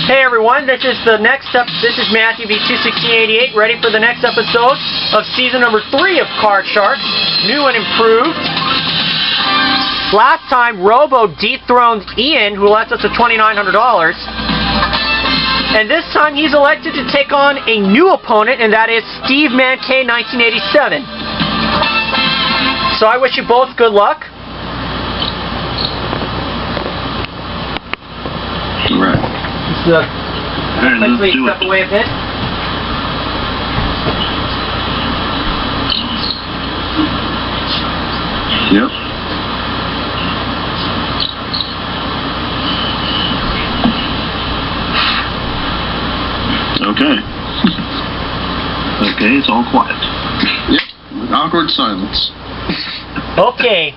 Hey everyone, this is the next up. This is Matthew V21688, ready for the next episode of season number 3 of Card Sharks, new and improved. Last time, Robo dethroned Ian, who left us with $2,900. And this time, he's elected to take on a new opponent, and that is SteveManK1987. So I wish you both good luck. Right. Quickly step away a bit. Yep. Okay. Okay, it's all quiet. Yep. With awkward silence. Okay.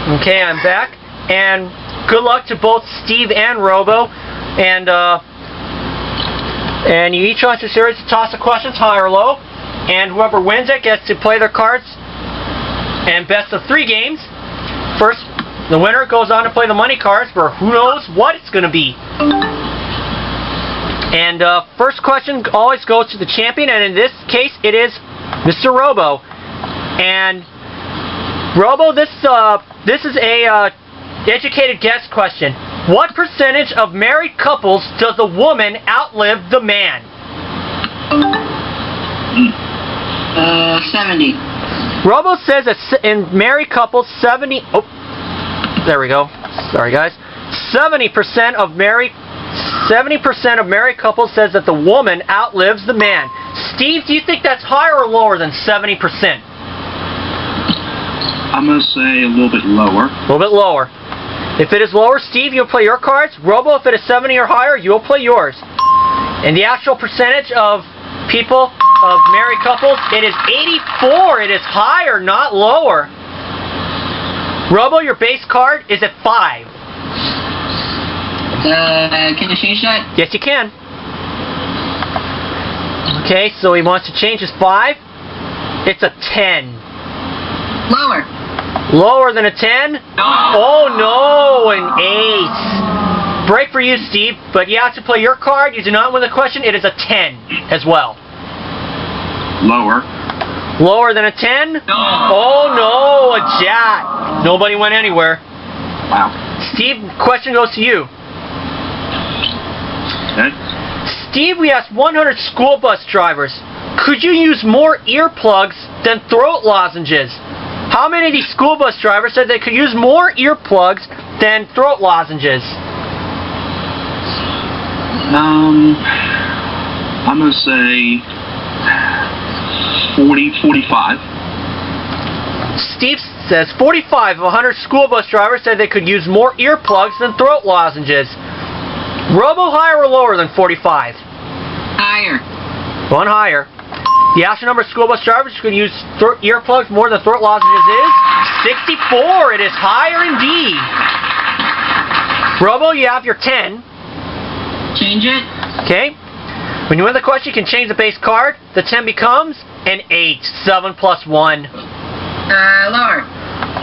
Okay, I'm back, and good luck to both Steve and Robo, and you each want your series to toss the questions high or low, and whoever wins it gets to play their cards, and best of 3 games. First, the winner goes on to play the money cards for who knows what it's going to be. And first question always goes to the champion, and in this case, it is Mr. Robo. And Robo, this is a educated guess question. What percentage of married couples does the woman outlive the man? 70. Robo says that in married couples, 70. Oh, there we go. Sorry, guys. 70% of married couples says that the woman outlives the man. Steve, do you think that's higher or lower than 70%? I'm going to say a little bit lower. A little bit lower. If it is lower, Steve, you'll play your cards. Robo, if it is 70 or higher, you'll play yours. And the actual percentage of people, of married couples, it is 84. It is higher, not lower. Robo, your base card is at 5. Can you change that? Yes, you can. Okay, so he wants to change his 5. It's a 10. Lower. Lower than a 10? No. Oh no, an 8. Break for you, Steve, but you have to play your card. You do not win the question. It is a 10 as well. Lower. Lower than a 10? No. Oh no, a jack. Nobody went anywhere. Wow. Steve, question goes to you. Okay. Steve, we asked 100 school bus drivers, could you use more earplugs than throat lozenges? How many of these school bus drivers said they could use more earplugs than throat lozenges? I'm going to say 45. Steve says 45 of 100 school bus drivers said they could use more earplugs than throat lozenges. Robo, higher or lower than 45? Higher. One higher. The actual number of school bus drivers who could use earplugs more than throat lozenges is 64. It is higher indeed. Robo, you have your 10. Change it. Okay. When you win the question, you can change the base card. The 10 becomes an 8. 7 plus 1. Lower.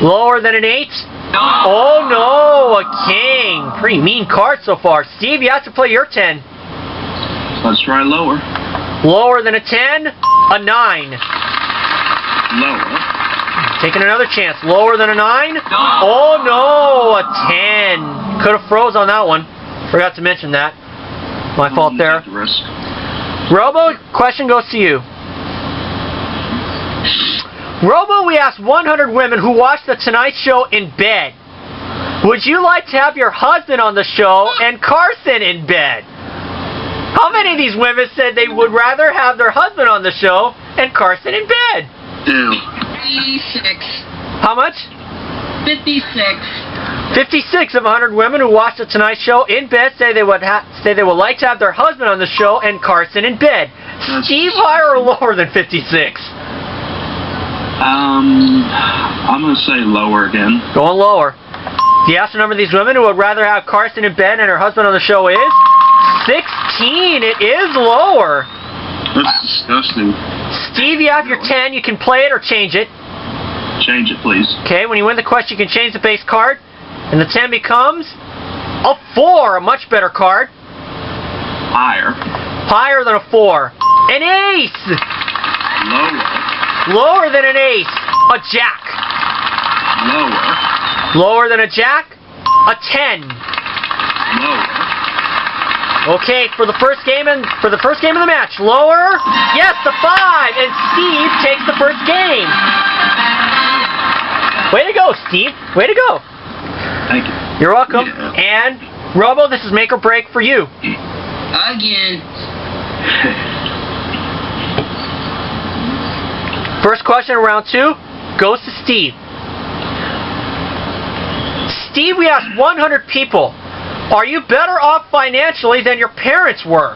Lower than an 8? No. Oh no, a king. Pretty mean card so far. Steve, you have to play your 10. Let's try lower. Lower than a 10? A 9. Lower. Taking another chance. Lower than a 9? No. Oh no, a 10. Could have froze on that one. Forgot to mention that. My fault there. Take the risk. Robo, question goes to you. Robo, we asked 100 women who watch The Tonight Show in bed. Would you like to have your husband on the show and Carson in bed? How many of these women said they would rather have their husband on the show and Carson in bed? 56. How much? 56. 56 of 100 women who watch The Tonight Show in bed say they would like to have their husband on the show and Carson in bed. Steve, higher or lower than 56? I'm going to say lower again. Going lower. The actual number of these women who would rather have Carson in bed and her husband on the show is 16. It is lower. That's disgusting. Steve, you have your 10. You can play it or change it. Change it, please. Okay, when you win the quest, you can change the base card. And the 10 becomes a 4, a much better card. Higher. Higher than a 4. An ace! Lower. Lower than an ace. A jack. Lower. Lower than a jack. A 10. Lower. Okay, for the first game of the match, lower. Yes, the 5, and Steve takes the first game. Way to go, Steve. Way to go. Thank you. You're welcome. Yeah. And Robo, this is make or break for you. Again. First question in round 2 goes to Steve. Steve, we asked 100 people, are you better off financially than your parents were?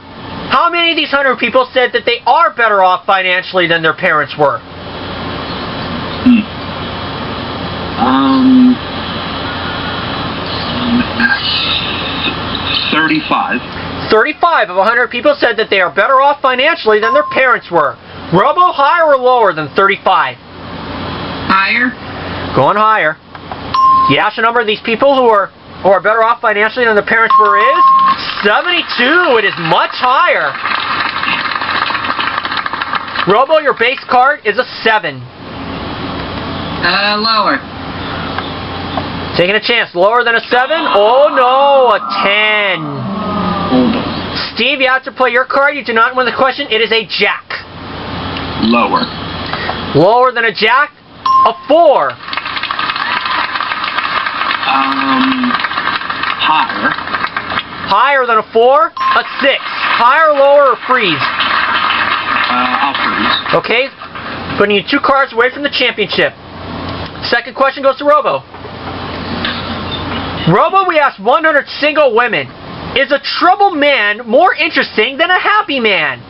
How many of these 100 people said that they are better off financially than their parents were? 35. 35 of 100 people said that they are better off financially than their parents were. Robo, higher or lower than 35? Higher. Going higher. The actual number of these people who are better off financially than their parents were is 72. It is much higher. Robo, your base card is a 7. Lower. Taking a chance. Lower than a 7? Oh no, a 10. Hold on. Steve, you have to play your card. You do not win the question. It is a jack. Lower. Lower than a jack? A 4. Higher. Higher than a 4? A 6. Higher, lower, or freeze? I'll freeze. Okay. Putting you 2 cards away from the championship. Second question goes to Robo. Robo, we asked 100 single women. Is a troubled man more interesting than a happy man?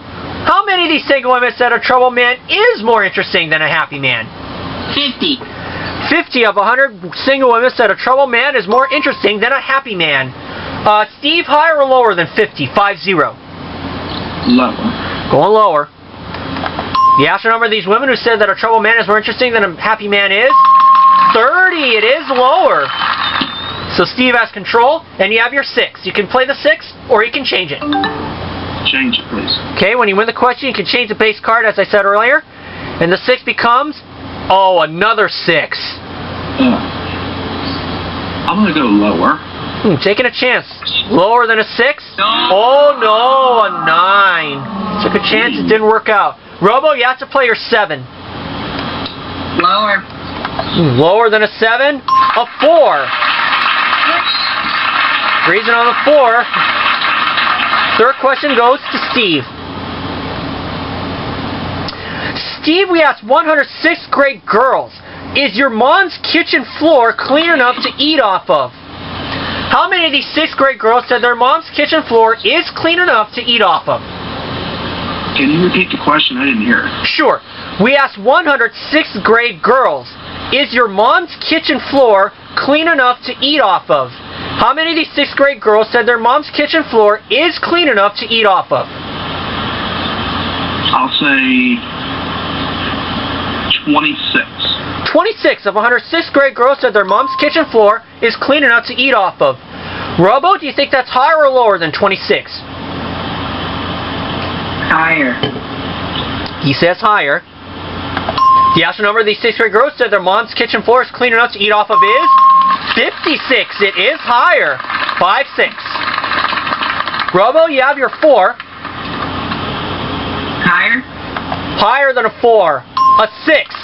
How many of these single women said a troubled man is more interesting than a happy man? 50. 50 of 100 single women said a troubled man is more interesting than a happy man. Steve, higher or lower than 50? 5-0. Lower. Going lower. The actual number of these women who said that a troubled man is more interesting than a happy man is 30. It is lower. So Steve has control, and you have your 6. You can play the 6, or you can change it. Change it, please. Okay, when you win the question, you can change the base card, as I said earlier. And the 6 becomes, oh, another 6. I'm going to go lower. Taking a chance. Lower than a 6? No. Oh, no, a 9. Took a chance, it didn't work out. Robo, you have to play your 7. Lower. Lower than a 7? A 4. Reason on the 4. Third question goes to Steve. Steve, we asked 100 6th grade girls, is your mom's kitchen floor clean enough to eat off of? How many of these 6th grade girls said their mom's kitchen floor is clean enough to eat off of? Can you repeat the question? I didn't hear. Sure. We asked 100 6th grade girls, is your mom's kitchen floor clean enough to eat off of? How many of these 6th grade girls said their mom's kitchen floor is clean enough to eat off of? I'll say 26. 26 of 100 6th grade girls said their mom's kitchen floor is clean enough to eat off of. Robo, do you think that's higher or lower than 26? Higher. He says higher. The actual number of these 6th grade girls said their mom's kitchen floor is clean enough to eat off of is 56. It is higher. 5-6. Robo, you have your 4. Higher. Higher than a 4. A 6.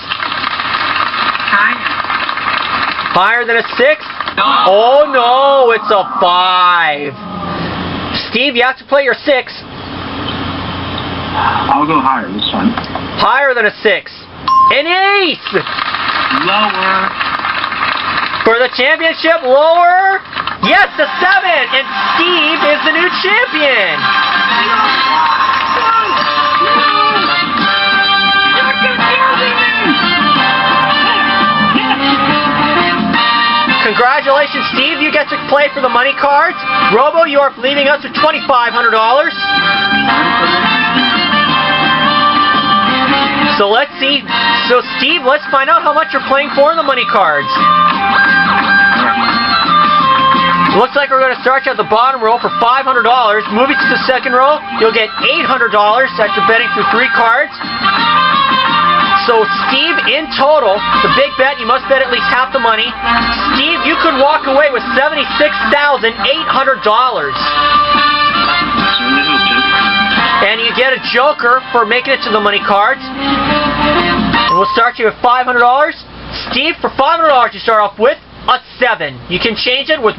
Higher. Higher than a 6? No. Oh no, it's a 5. Steve, you have to play your 6. I'll go higher this time. Higher than a 6. An ace! Lower. For the championship, lower? Yes, the 7! And Steve is the new champion! Congratulations, Steve. You get to play for the money cards. Robo, you are leaving us with $2,500. So let's see. So Steve, let's find out how much you're playing for in the money cards. Looks like we're going to start you at the bottom row for $500. Moving to the second row, you'll get $800 after betting through 3 cards. So Steve, in total, the big bet, you must bet at least half the money. Steve, you could walk away with $76,800. And you get a joker for making it to the money cards. And we'll start you at $500. Steve, for $500, you start off with a 7. You can change it with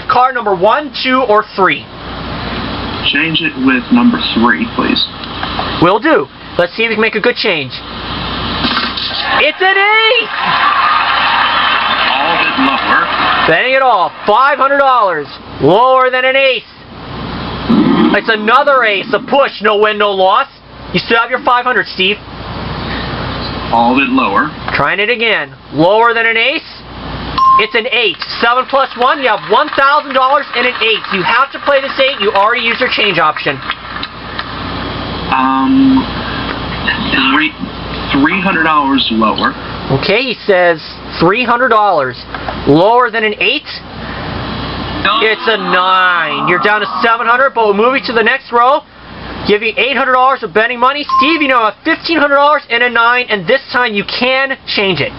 card number 1, 2, or 3. Change it with number 3, please. Will do. Let's see if we can make a good change. It's an ace! All of it lower. Betting it all. $500. Lower than an ace. It's another ace. A push. No win, no loss. You still have your 500, Steve. All of it lower. Trying it again. Lower than an ace. It's an 8. 7 plus 1, you have $1,000 and an 8. You have to play this 8. You already used your change option. $300 lower. Okay, he says $300. Lower than an 8? It's a 9. You're down to $700, but we're moving to the next row. Give you $800 of betting money. Steve, you now have $1,500 and a 9, and this time you can change it.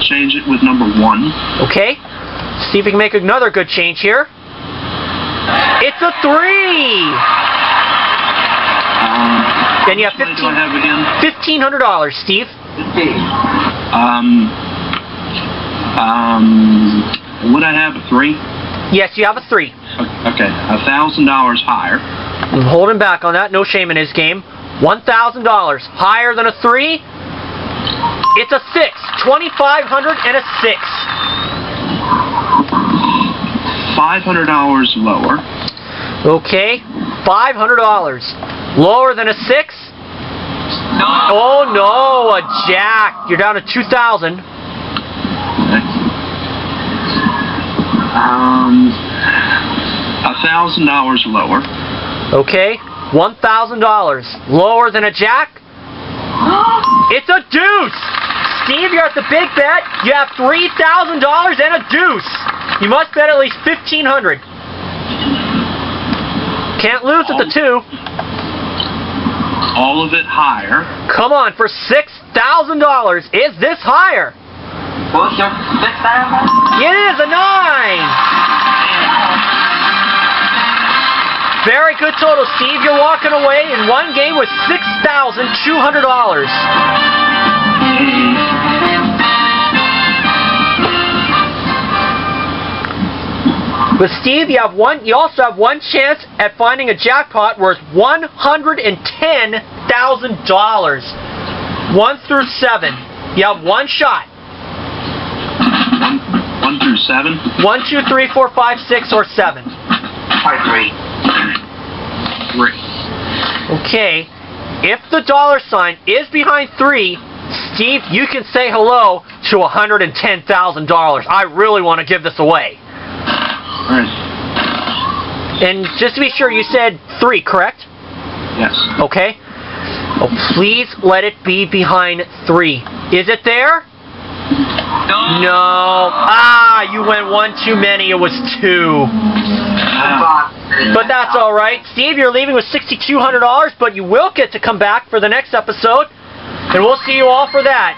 Change it with number 1. Okay. See if we can make another good change here. It's a 3! Then you have $1,500, Steve. Would I have a 3? Yes, you have a 3. Okay, $1,000 higher. I'm holding back on that. No shame in his game. $1,000 higher than a 3. It's a 6. $2,500 and a 6. $500 lower. Okay. $500. Lower than a 6? No. Oh no, a jack. You're down to $2,000. $1,000 lower. Okay. $1,000. Lower than a jack? It's a deuce! Steve, you're at the big bet. You have $3,000 and a deuce. You must bet at least $1,500. Can't lose at the 2. All of it higher. Come on, for $6,000. Is this higher? What's your 6,000? It is a 9. Very good total, Steve. You're walking away in one game with $6,200. With Steve, you also have one chance at finding a jackpot worth $110,000. 1 through 7. You have one shot. 1 through 7? 1, 2, 3, 4, 5, 6, or 7. 3. Okay. If the $ is behind 3, Steve, you can say hello to $110,000. I really want to give this away. Alright. And just to be sure, you said 3, correct? Yes. Okay. Oh, please let it be behind 3. Is it there? No. Ah, you went one too many. It was 2. But that's all right. Steve, you're leaving with $6,200, but you will get to come back for the next episode, and we'll see you all for that.